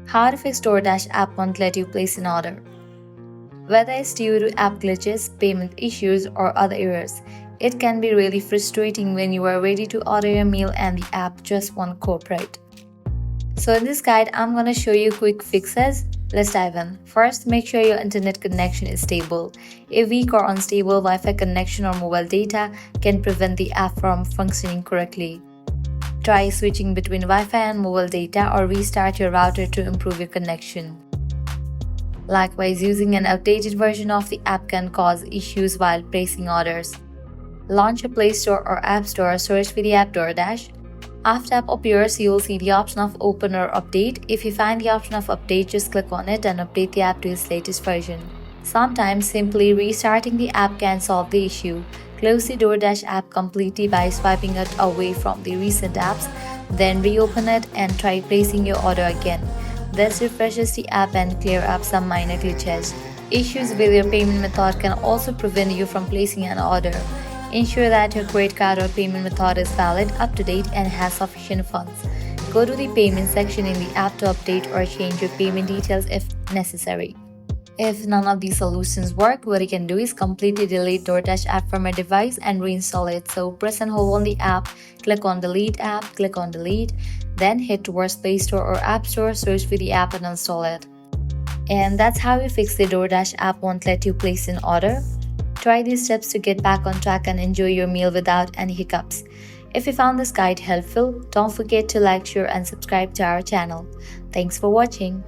How to fix DoorDash app won't let you place an order. Whether it's due to app glitches, payment issues, or other errors, it can be really frustrating when you are ready to order your meal and the app just won't cooperate. So in this guide, I'm going to show you quick fixes. Let's dive in. First, make sure your internet connection is stable. A weak or unstable Wi-Fi connection or mobile data can prevent the app from functioning correctly. Try switching between Wi-Fi and mobile data or restart your router to improve your connection. Likewise, using an outdated version of the app can cause issues while placing orders. Launch a Play Store or App Store, search for the app DoorDash. After app appears, you will see the option of Open or Update. If you find the option of Update, just click on it and update the app to its latest version. Sometimes simply restarting the app can solve the issue. Close the DoorDash app completely by swiping it away from the recent apps, then reopen it and try placing your order again. This refreshes the app and clears up some minor glitches. Issues with your payment method can also prevent you from placing an order. Ensure that your credit card or payment method is valid, up-to-date, and has sufficient funds. Go to the payment section in the app to update or change your payment details if necessary. If none of these solutions work, what you can do is completely delete DoorDash app from your device and reinstall it. So press and hold on the app, click on Delete app, click on Delete, then head towards Play Store or App Store, search for the app and install it. And that's how you fix the DoorDash app won't let you place an order. Try these steps to get back on track and enjoy your meal without any hiccups. If you found this guide helpful, don't forget to like, share, and subscribe to our channel. Thanks for watching.